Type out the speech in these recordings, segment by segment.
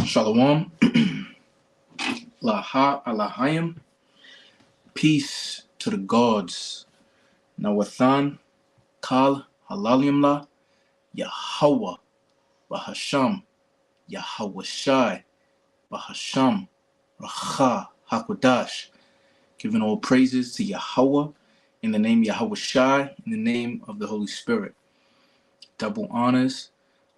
Shalom. Laha Alahayim. Peace to the gods. Nawathan Kal Halalimla Yahweh Bahasham Yahweh Shai Bahasham Racha Hakodash. Giving all praises to Yahweh in the name Yahweh Shai, in the name of the Holy Spirit. Double honors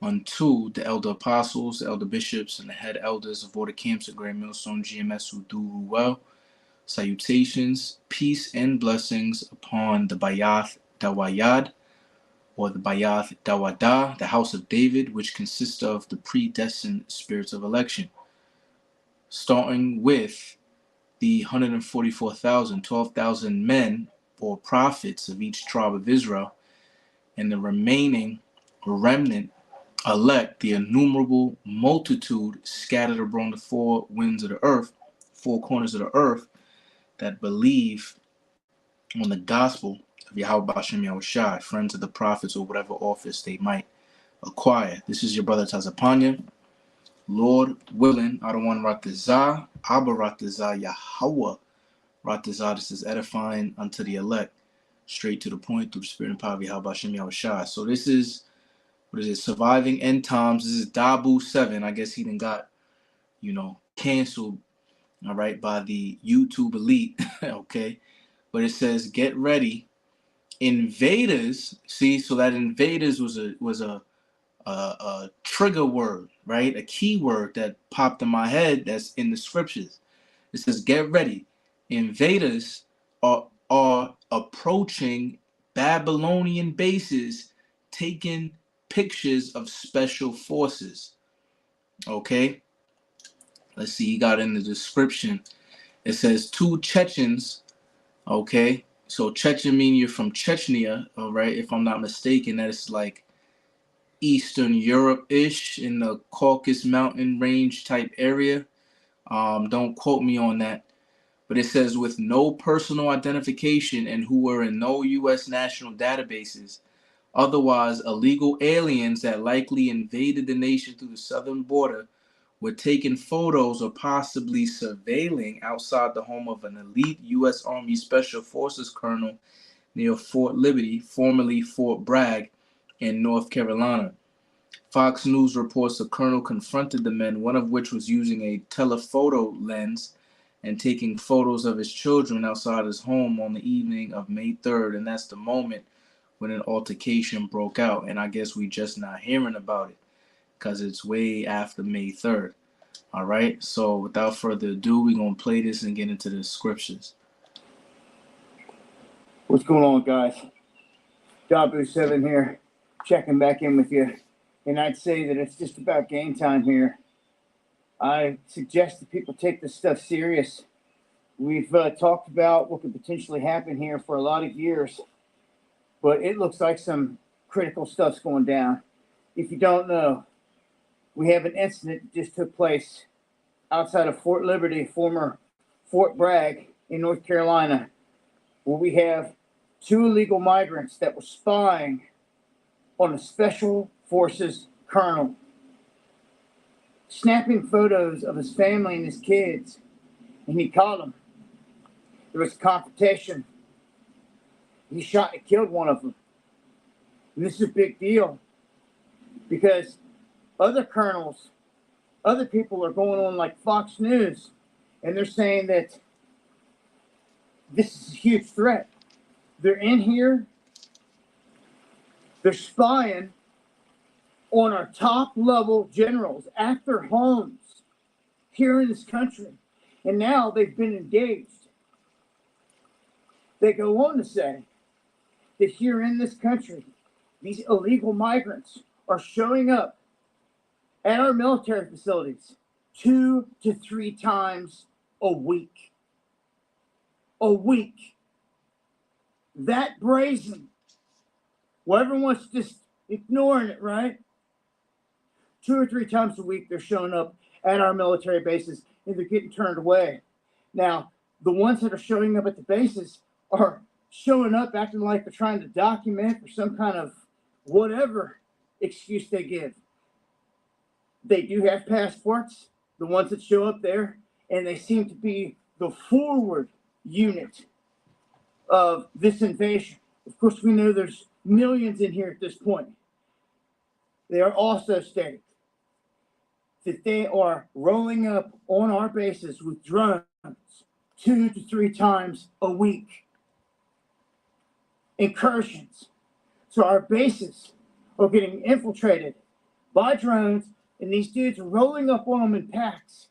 unto the elder apostles, the elder bishops, and the head elders of all the camps at Grand Millstone GMS who do well. Salutations, peace, and blessings upon the Bayath Dawayad, or the Bayath Dawada, the house of David, which consists of the predestined spirits of election. Starting with the 144,000, 12,000 men or prophets of each tribe of Israel, and the remaining remnant elect, the innumerable multitude scattered abroad the four winds of the earth, four corners of the earth, that believe on the gospel of Yahweh B'Shem Yahweh Shai, friends of the prophets, or whatever office they might acquire. This is your brother Tazapanya. Lord willing, I don't want Ratazah, Abba Ratazah, Yahweh Ratazah. This is edifying unto the elect, straight to the point, through the spirit and power of Yahweh B'Shem Yahweh Shai. So this is, what is it, Surviving End Times. This is Dabu 7. I guess he done got, canceled, all right, by the YouTube elite, okay? But it says, get ready. Invaders, see, so that invaders was a trigger word, right? A key word that popped in my head that's in the scriptures. It says, get ready. Invaders are approaching Babylonian bases, taking pictures of special forces. Okay? Let's see, he got in the description. It says 2 Chechens, okay? So Chechen mean you're from Chechnya, all right? If I'm not mistaken, that is like Eastern Europe-ish in the Caucasus mountain range type area. Don't quote me on that. But it says with no personal identification and who were in no U.S. national databases. Otherwise, illegal aliens that likely invaded the nation through the southern border were taking photos or possibly surveilling outside the home of an elite U.S. Army Special Forces colonel near Fort Liberty, formerly Fort Bragg, in North Carolina. Fox News reports the colonel confronted the men, one of which was using a telephoto lens and taking photos of his children outside his home on the evening of May 3rd, and that's the moment when an altercation broke out. And I guess we just not hearing about it because it's way after May 3rd. All right, so without further ado, we're going to play this and get into the scriptures. What's going on, guys? Dabu7 here, checking back in with you. And I'd say that it's just about game time here. I suggest that people take this stuff serious. We've talked about what could potentially happen here for a lot of years, but it looks like some critical stuff's going down. If you don't know, we have an incident that just took place outside of Fort Liberty, former Fort Bragg in North Carolina, where we have 2 illegal migrants that were spying on a special forces colonel, snapping photos of his family and his kids, and he caught them. There was a confrontation. He shot and killed one of them. And this is a big deal because other colonels, other people are going on like Fox News, and they're saying that this is a huge threat. They're in here. They're spying on our top level generals at their homes here in this country. And now they've been engaged. They go on to say that here in this country, these illegal migrants are showing up at our military facilities 2 to 3 times a week. A week. That brazen. Well, everyone's just ignoring it, right? 2 or 3 times a week, they're showing up at our military bases and they're getting turned away. Now, the ones that are showing up at the bases are showing up acting like they're trying to document or some kind of whatever excuse they give. They do have passports. the ones that show up there, and they seem to be the forward unit of this invasion. Of course, we know there's millions in here at this point. They are also stating that they are rolling up on our bases with drones 2 to 3 times a week. Incursions. So our bases are getting infiltrated by drones, and these dudes are rolling up on them in packs.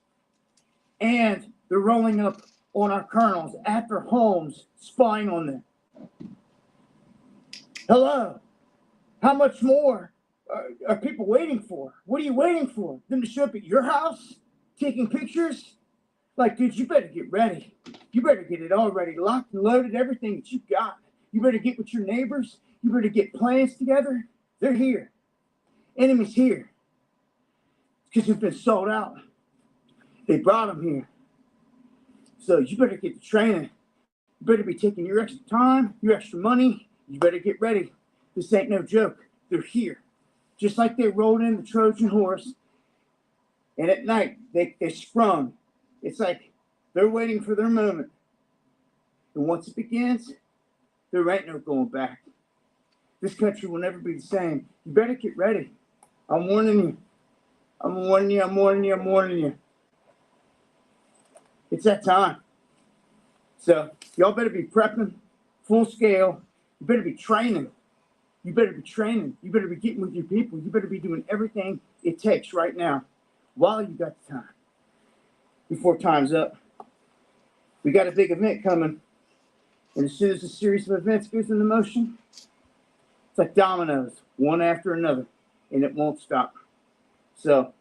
And they're rolling up on our colonels at their homes, spying on them. Hello. How much more are people waiting for? What are you waiting for? Them to show up at your house, taking pictures? Like, dude, you better get ready. You better get it all ready, locked and loaded, everything that you got. You better get with your neighbors. You better get plans together. They're here. Enemy's here. Because you've been sold out. They brought them here. So you better get the training. You better be taking your extra time, your extra money. You better get ready. This ain't no joke. They're here. Just like they rode in the Trojan horse. And at night, they sprung. It's like they're waiting for their moment. And once it begins, there ain't no going back. This country will never be the same. You better get ready. I'm warning you. I'm warning you. I'm warning you. I'm warning you. It's that time. So y'all better be prepping full scale. You better be training. You better be training. You better be getting with your people. You better be doing everything it takes right now while you got the time. Before time's up. We got a big event coming. And as soon as a series of events goes into motion, it's like dominoes, one after another, and it won't stop. So,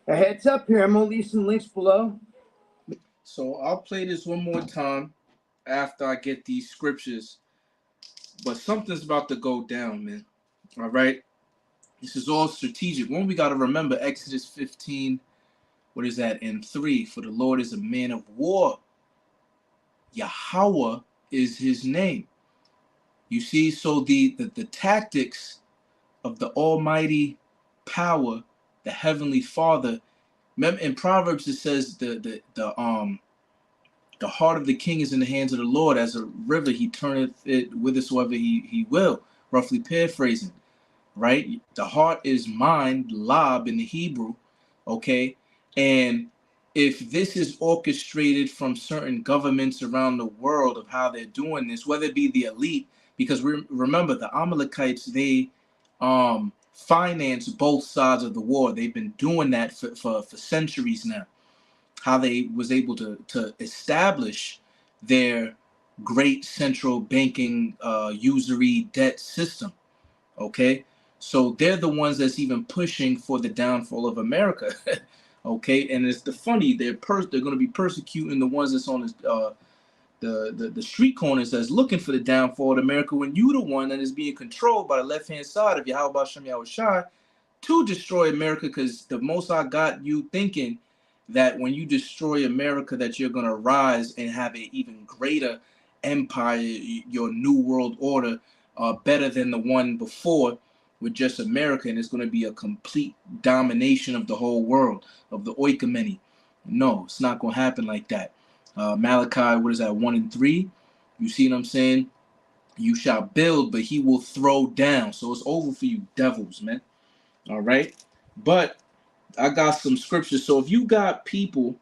a heads up here. I'm going to leave some links below. So I'll play this one more time after I get these scriptures. But something's about to go down, man. All right? This is all strategic. One, we got to remember Exodus 15, what is that, in 3, for the Lord is a man of war. Yahweh is his name. You see, so the tactics of the almighty power, the heavenly Father. Remember in Proverbs it says the heart of the king is in the hands of the Lord, as a river he turneth it whithersoever he will, roughly paraphrasing, right? The heart is mind, lab in the Hebrew, okay? And if this is orchestrated from certain governments around the world of how they're doing this, whether it be the elite, because remember the Amalekites, they finance both sides of the war. They've been doing that for centuries now. How they was able to establish their great central banking usury debt system. Okay, so they're the ones that's even pushing for the downfall of America. Okay, and it's the funny they're going to be persecuting the ones that's on the street corners that's looking for the downfall of America, when you the one that is being controlled by the left hand side of Yahweh Shem Yahushai to destroy America, because the Most High got you thinking that when you destroy America that you're going to rise and have an even greater empire, your new world order, better than the one before with just America, and it's going to be a complete domination of the whole world, of the oikoumene. No, it's not going to happen like that. Malachi, what is that, 1 and 3? You see what I'm saying? You shall build, but he will throw down. So it's over for you devils, man. All right? But I got some scriptures. So if you got people,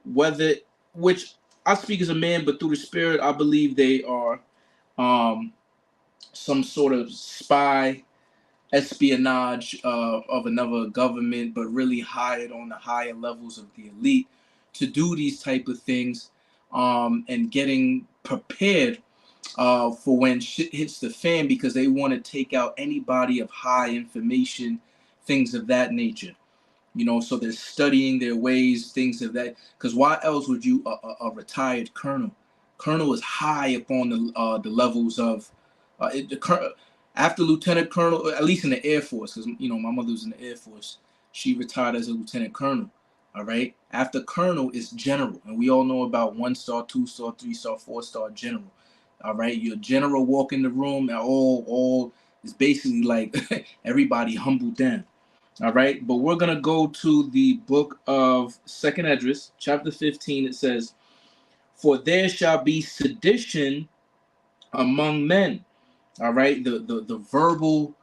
which I speak as a man, but through the spirit, I believe they are some sort of spy, espionage of another government, but really hired on the higher levels of the elite to do these type of things, and getting prepared for when shit hits the fan, because they want to take out anybody of high information, things of that nature. You know, so they're studying their ways, things of that. Because why else would you a retired colonel? Colonel is high up on the levels of after lieutenant colonel, at least in the Air Force, because you know my mother was in the Air Force. She retired as a lieutenant colonel. All right. After colonel is general, and we all know about 1-star, 2-star, 3-star, 4-star general. All right, your general walk in the room, and all is basically like everybody humbled down. All right, but we're gonna go to the book of Second Esdras, chapter 15. It says, "For there shall be sedition among men." All right, the verbal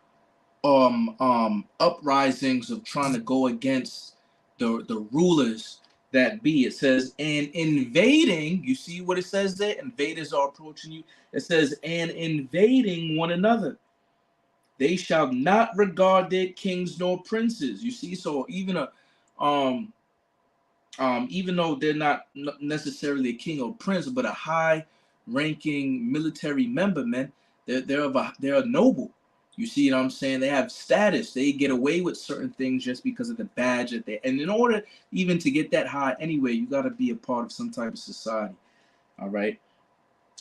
uprisings of trying to go against the rulers that be. It says, and invading, you see what it says there? Invaders are approaching you. It says, and invading one another. They shall not regard their kings nor princes. You see, so even even though they're not necessarily a king or prince, but a high ranking military member, man, they're a noble. You see what I'm saying? They have status. They get away with certain things just because of the badge that they. And in order even to get that high, anyway, you got to be a part of some type of society. All right.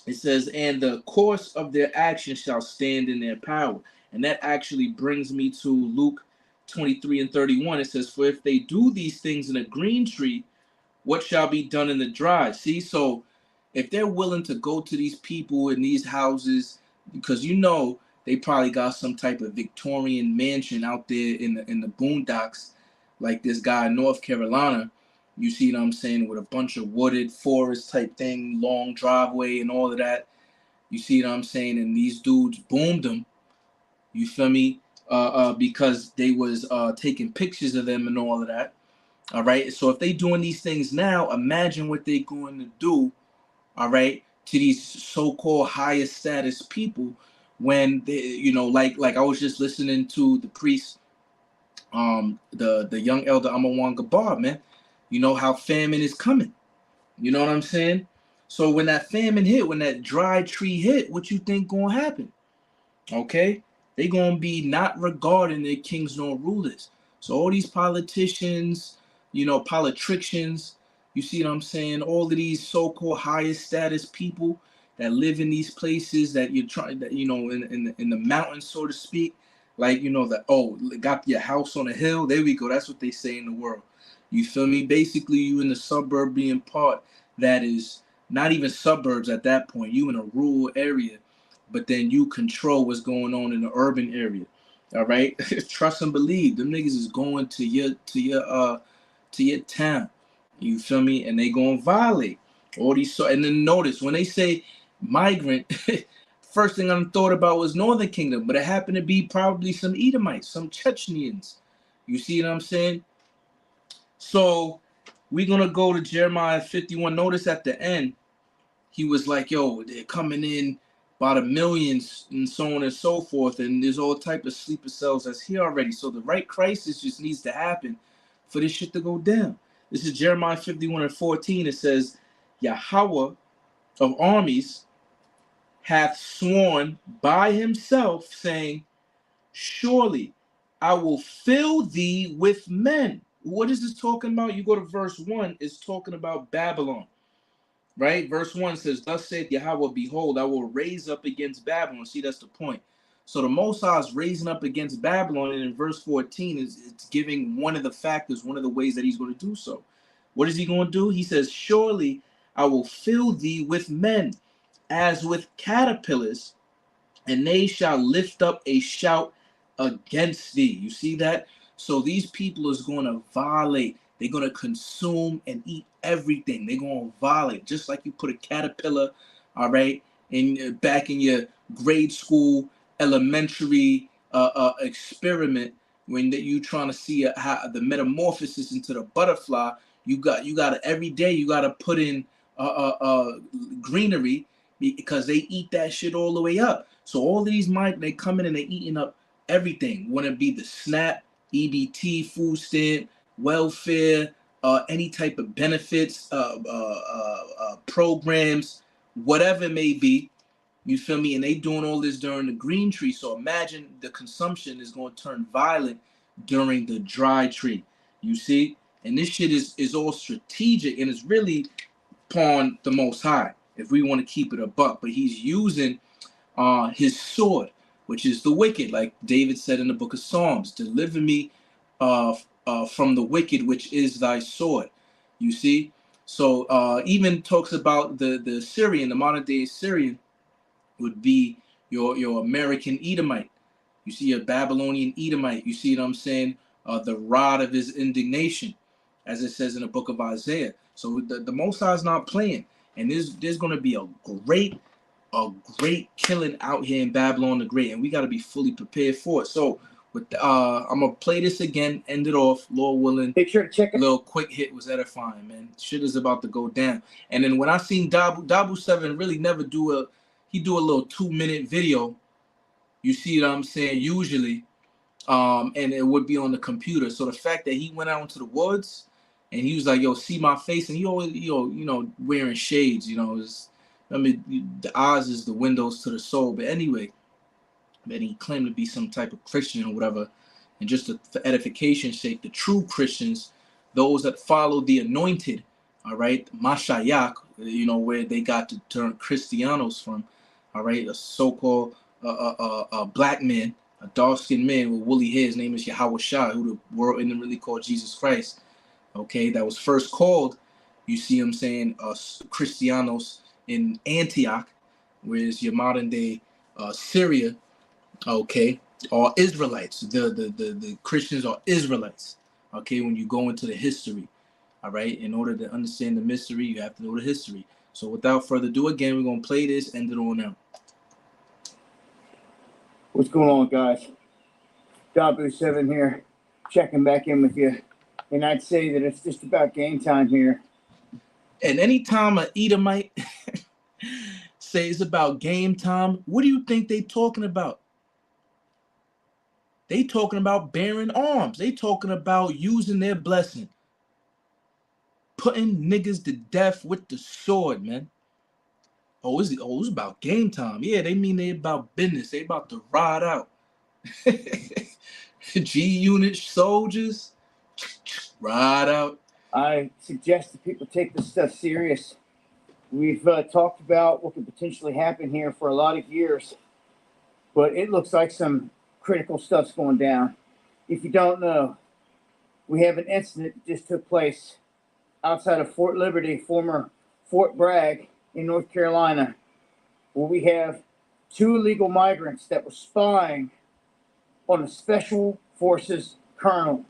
It says, and the course of their action shall stand in their power. And that actually brings me to Luke 23 and 31. It says, for if they do these things in a green tree, what shall be done in the dry? See, so if they're willing to go to these people in these houses, because they probably got some type of Victorian mansion out there in the boondocks, like this guy in North Carolina. You see what I'm saying, with a bunch of wooded forest type thing, long driveway and all of that. You see what I'm saying, and these dudes boomed them. You feel me? Because they was taking pictures of them and all of that. All right. So if they doing these things now, imagine what they're going to do. All right, to these so-called higher status people when they, like I was just listening to the priest, the young elder Amawan Gabar, man. You know how famine is coming. You know what I'm saying? So when that famine hit, when that dry tree hit, what you think gonna happen? Okay, they gonna be not regarding their kings nor rulers. So all these politicians, politricians, you see what I'm saying? All of these so-called highest status people that live in these places that you're trying, that in the mountains, so to speak, like that. Oh, got your house on a hill. There we go. That's what they say in the world. You feel me? Basically, you in the suburban part that is not even suburbs at that point. You in a rural area, but then you control what's going on in the urban area. All right, trust and believe. Them niggas is going to your town. You feel me? And they gonna violate all these. So, and then notice when they say migrant, first thing I thought about was Northern Kingdom, but it happened to be probably some Edomites, some Chechenians. You see what I'm saying? So we're gonna go to Jeremiah 51. Notice at the end, he was like, yo, they're coming in by the millions and so on and so forth, and there's all type of sleeper cells that's here already. So the right crisis just needs to happen for this shit to go down. This is Jeremiah 51 and 14. It says, Yahweh of armies hath sworn by himself, saying, surely I will fill thee with men. What is this talking about? You go to verse 1, it's talking about Babylon. Right? Verse 1 says, thus saith Yahweh, behold, I will raise up against Babylon. See, that's the point. So the Most High is raising up against Babylon, and in verse 14, it's giving one of the factors, one of the ways that he's going to do so. What is he going to do? He says, surely I will fill thee with men, as with caterpillars, and they shall lift up a shout against thee. You see that? So these people is going to violate. They're going to consume and eat everything. They're going to violate. Just like you put a caterpillar, all right, back in your grade school, elementary experiment, when you trying to see how the metamorphosis into the butterfly, you got to every day you got to put in greenery, because they eat that shit all the way up. So all these they come in and they eating up everything. Want to be the SNAP, EBT, food stamp, welfare, any type of benefits, programs, whatever it may be. You feel me? And they doing all this during the green tree. So imagine the consumption is going to turn violent during the dry tree. You see? And this shit is all strategic, and it's really upon the Most High, if we want to keep it a buck. But he's using his sword, which is the wicked, like David said in the book of Psalms, deliver me from the wicked, which is thy sword. You see? So even talks about the Assyrian, the modern day Assyrian would be your American Edomite. You see a Babylonian Edomite. You see what I'm saying? the rod of his indignation, as it says in the book of Isaiah. So the Most High is not playing, and there's going to be a great killing out here in Babylon the Great, and we got to be fully prepared for it. So with I'm gonna play this again, end it off, Lord willing. Make sure to check it. Little quick hit was edifying, man. Shit is about to go down. And then when I seen Dabu 7 really never do a little 2-minute video. You see what I'm saying? Usually, and it would be on the computer. So the fact that he went out into the woods and he was like, "Yo, see my face," and he always, wearing shades. The eyes is the windows to the soul. But anyway, then he claimed to be some type of Christian or whatever. And just for edification's sake, the true Christians, those that follow the anointed, all right, Mashiach, where they got the term Christianos from, all right, a so-called a black man, a dark-skinned man with woolly hair. His name is Yahweh Shai, who the world isn't really called Jesus Christ, okay, that was first called, you see him saying, Christianos in Antioch, whereas your modern-day Syria, okay, are Israelites. The Christians are Israelites. Okay, when you go into the history, all right. In order to understand the mystery, you have to know the history. So without further ado, again, we're gonna play this. End it on now. What's going on, guys? Dabu 7 here, checking back in with you, and I'd say that it's just about game time here. And anytime an Edomite says about game time, what do you think they talking about? They talking about bearing arms. They talking about using their blessing. Putting niggas to death with the sword, man. It's about game time. Yeah, they mean they about business. They about to ride out. G-Unit soldiers, ride out. I suggest that people take this stuff serious. We've talked about what could potentially happen here for a lot of years, but it looks like some critical stuff's going down. If you don't know, we have an incident that just took place outside of Fort Liberty, former Fort Bragg in North Carolina, where we have 2 illegal migrants that were spying on a Special Forces colonel.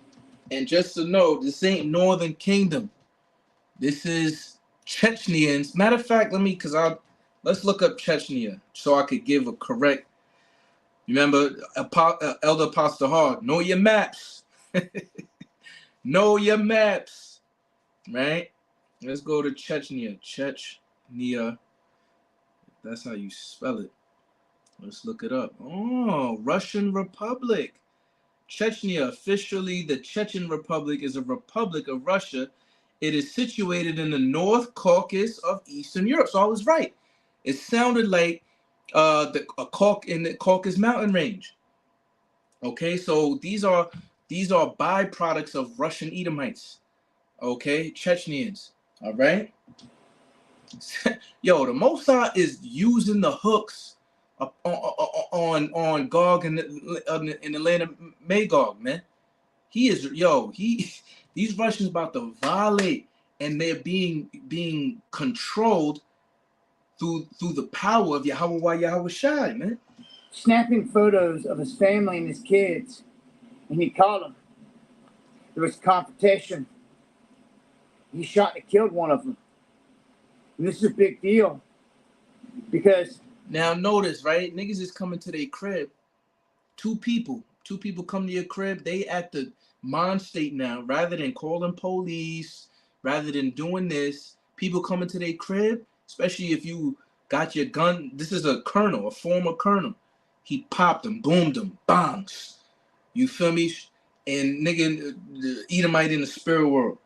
And just to know, this ain't Northern Kingdom. This is Chechnyans. Matter of fact, let's look up Chechnya so I could give a correct. Remember, Elder Apostle Hard, know your maps. Know your maps, right? Let's go to Chechnya. Chechnya. That's how you spell it. Let's look it up. Oh, Russian Republic. Chechnya, officially the Chechen Republic, is a republic of Russia. It is situated in the North Caucasus of Eastern Europe. So I was right. It sounded like in the Caucasus mountain range. Okay, so these are byproducts of Russian Edomites. Okay, Chechnyans. All right. Yo, the Mossad is using the hooks on Gog in the land of Magog, man. These Russians about to violate, and they're being controlled through the power of Yahweh Shai, man. Snapping photos of his family and his kids, and he caught them. There was confrontation. He shot and killed one of them. And this is a big deal because now notice, right? Niggas is coming to their crib. Two people come to your crib. They at the mind state now. Rather than calling police, rather than doing this, people coming to their crib, especially if you got your gun. This is a colonel, a former colonel. He popped them, boomed them, bongs. You feel me? And nigga, the Edomite in the spirit world.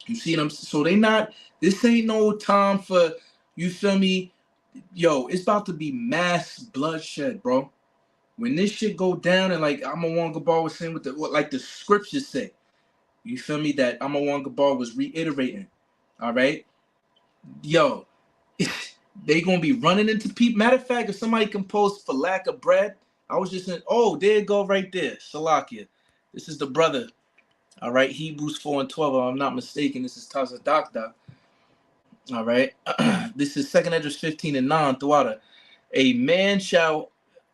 You see them? So this ain't no time for, you feel me? Yo, it's about to be mass bloodshed, bro. When this shit go down, and like Amawon Gabar was saying like the scriptures say, you feel me? That Amawon Gabar was reiterating. All right? Yo, they gonna be running into people. Matter of fact, if somebody can post for lack of bread, I was just saying, oh, there you go right there. Salakia. This is the brother. All right, Hebrews 4:12. If I'm not mistaken, this is Tazadakda. All right, this is 2nd Esdras 15:9. Thwada. A man shall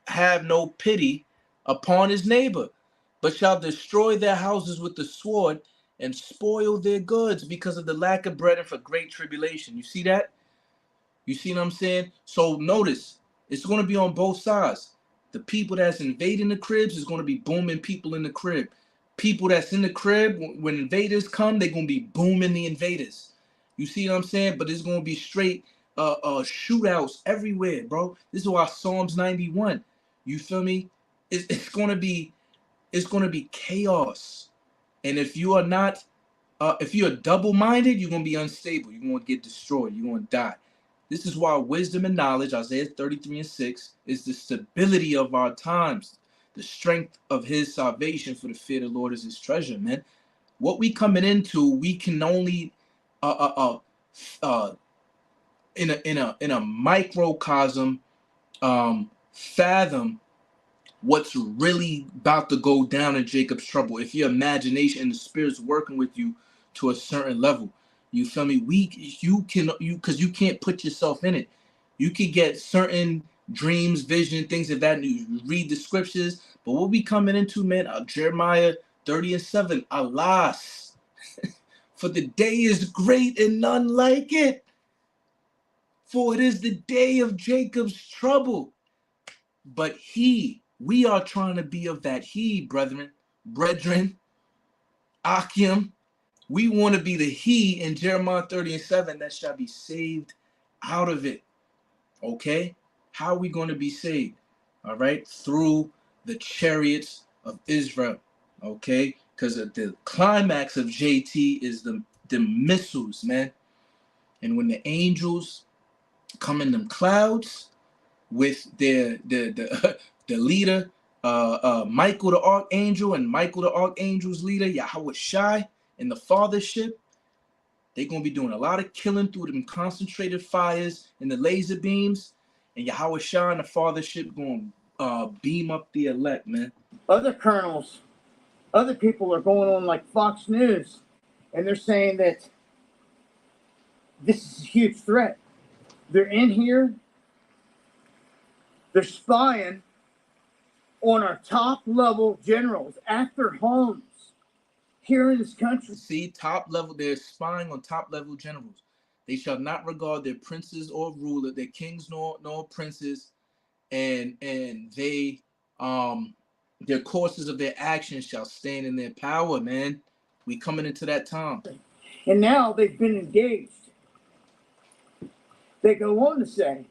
have no pity upon his neighbor, but shall destroy their houses with the sword and spoil their goods because of the lack of bread and for great tribulation. You see that? You see what I'm saying? So notice, it's going to be on both sides. The people that's invading the cribs is going to be booming people in the crib. People that's in the crib, when invaders come, they're going to be booming the invaders. You see what I'm saying? But it's going to be straight shootouts everywhere, bro. This is why Psalms 91. You feel me? It's going to be chaos. And if you are not, if you're double-minded, you're going to be unstable. You're going to get destroyed. You're going to die. This is why wisdom and knowledge, Isaiah 33:6, is the stability of our times. The strength of his salvation, for the fear of the Lord is his treasure, man. What we coming into, we can only in a microcosm fathom what's really about to go down in Jacob's trouble. If your imagination and the spirit's working with you to a certain level, you feel me? You can't put yourself in it. You can get certain dreams, vision, things of that. You read the scriptures, but what we coming into, man? Jeremiah 30:7. Alas, for the day is great and none like it. For it is the day of Jacob's trouble. But we are trying to be of that brethren, Akim. We want to be the in Jeremiah 30:7 that shall be saved out of it. Okay? How are we going to be saved? All right? Through the chariots of Israel. Okay? Because the climax of JT is the missiles, man. And when the angels come in them clouds with the leader, Michael the Archangel, and Michael the Archangel's leader, Yahweh Shai, and the fathership, they're going to be doing a lot of killing through them concentrated fires and the laser beams, and Yahweh Shai and the fathership going to beam up the elect, man. Other colonels, other people are going on like Fox News, and they're saying that this is a huge threat. They're in here, they're spying on our top level generals at their homes here in this country. See, top level, they're spying on top level generals. They shall not regard their princes or ruler, their kings nor princes, and they their courses of their actions shall stand in their power, man. We coming into that time. And now they've been engaged. They go on to say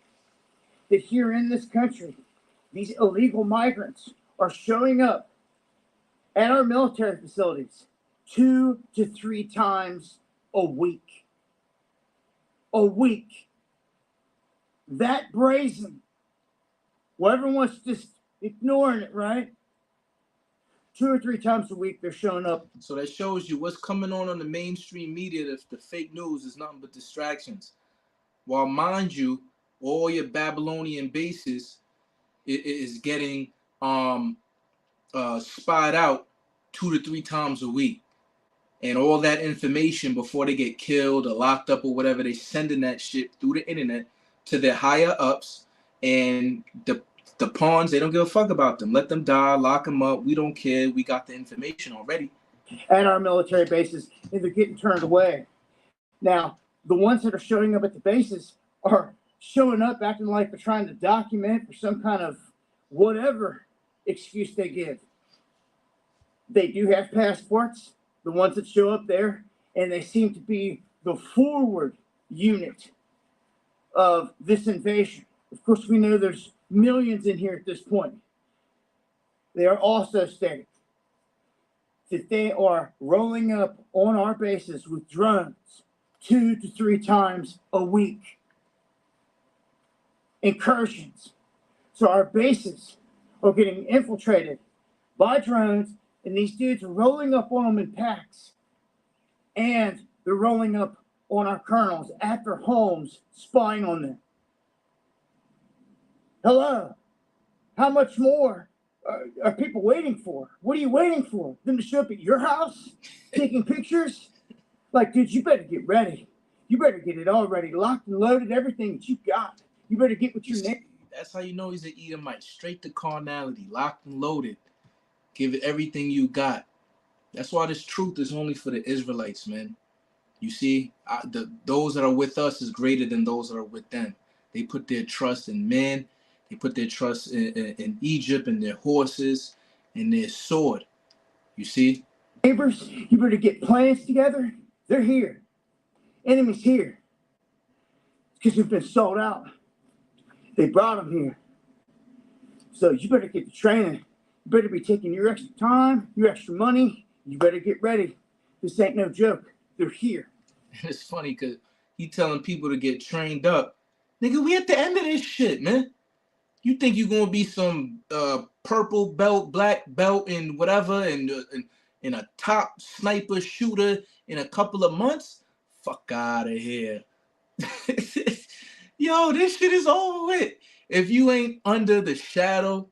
that here in this country, these illegal migrants are showing up at our military facilities 2 to 3 times a week. A week. That brazen. Well, everyone's just ignoring it, right? 2 or 3 times a week they're showing up. So that shows you what's coming on the mainstream media. The fake news is nothing but distractions. While, mind you, all your Babylonian bases is getting spied out 2 to 3 times a week. And all that information before they get killed or locked up or whatever, they sending that shit through the internet to their higher ups. And the pawns, they don't give a fuck about them. Let them die, lock them up. We don't care. We got the information already. At our military bases, and they're getting turned away. Now, the ones that are showing up at the bases are showing up acting like they're trying to document for some kind of whatever excuse they give. They do have passports, the ones that show up there, and they seem to be the forward unit of this invasion. Of course, we know there's millions in here at this point. They are also stating that they are rolling up on our bases with drones 2 to 3 times a week. Incursions. So our bases are getting infiltrated by drones, and these dudes are rolling up on them in packs. And they're rolling up on our colonels at their homes, spying on them. Hello? How much more are people waiting for? What are you waiting for? Them to show up at your house? Taking pictures? Like, dude, you better get ready. You better get it all ready. Locked and loaded, everything that you got. You better get what you need. That's how you know he's an Edomite. Straight to carnality. Locked and loaded. Give it everything you got. That's why this truth is only for the Israelites, man. You see, those that are with us is greater than those that are with them. They put their trust in men. They put their trust in Egypt and their horses and their sword. You see? Neighbors, you better get plans together. They're here. Enemies here. Because we've been sold out. They brought them here. So you better get the training. You better be taking your extra time, your extra money. You better get ready. This ain't no joke. They're here. And it's funny because he telling people to get trained up. Nigga, we at the end of this shit, man. You think you're gonna be some purple belt, black belt, and whatever, and a top sniper shooter in a couple of months? Fuck out of here. Yo, this shit is over with. If you ain't under the shadow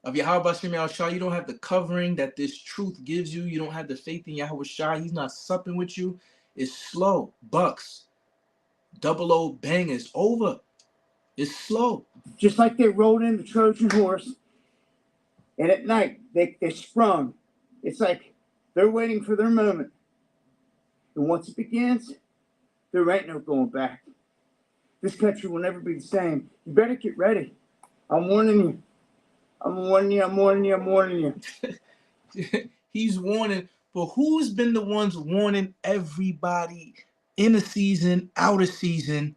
of Yahweh Shem Yahushua, you don't have the covering that this truth gives you. You don't have the faith in Yahweh Shai. He's not supping with you. It's slow. Bucks. 00 bang is over. It's slow. Just like they rode in the Trojan horse, and at night they sprung. It's like they're waiting for their moment. And once it begins, there ain't no going back. This country will never be the same. You better get ready. I'm warning you. I'm warning you. I'm warning you. I'm warning you. He's warning. But who's been the ones warning everybody in the season, out of season,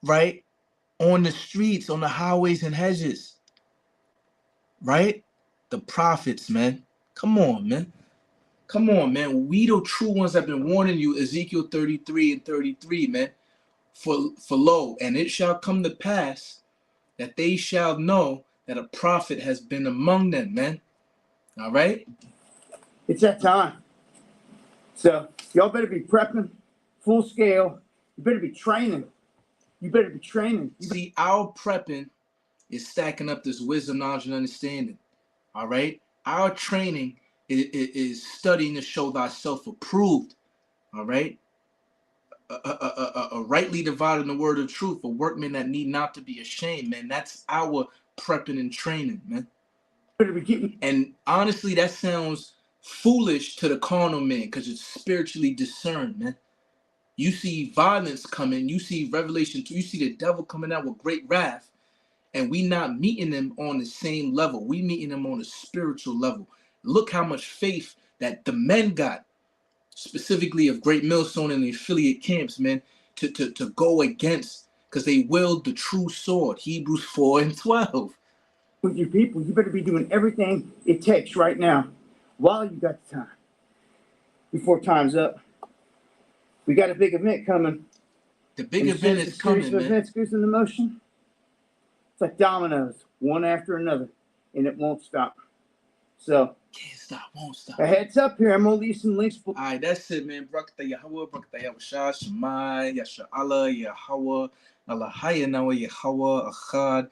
right? On the streets, on the highways and hedges, right? The prophets, man. Come on, man. Come on, man. We the true ones have been warning you, Ezekiel 33 and 33, man. For lo, and it shall come to pass that they shall know that a prophet has been among them, man. All right? It's that time. So y'all better be prepping full scale. You better be training. You better be training. See, our prepping is stacking up this wisdom, knowledge, and understanding. All right? Our training is studying to show thyself approved. All right? A rightly dividing the word of truth, a workman that need not to be ashamed, man. That's our prepping and training, man. And honestly, that sounds foolish to the carnal man because it's spiritually discerned, man. You see violence coming, you see Revelation 2, you see the devil coming out with great wrath, and we not meeting them on the same level. We meeting them on a spiritual level. Look how much faith that the men got, specifically of Great Millstone and the affiliate camps, man, to go against, because they wield the true sword, Hebrews 4 and 12. With your people, you better be doing everything it takes right now, while you got the time, before time's up. We got a big event coming. The big event is coming, man. Events goes into motion. It's like dominoes, one after another, and it won't stop. So can't stop, won't stop. A heads up here. I'm gonna leave some links. All right, that's it, man. Barakatah Yahweh, Barakatah Yahushua, Shemai, Yasha Allah, Yahweh, Allah Hayanawa, Yahweh, Achad,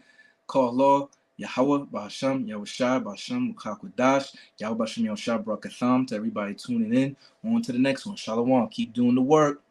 Kolo, Yahweh, Bahasham, Yahushua, Bahasham, Mukakwadash, Yahweh Bahasham, Yahushua, Barakatham. To everybody tuning in. On to the next one. Shalom. Keep doing the work.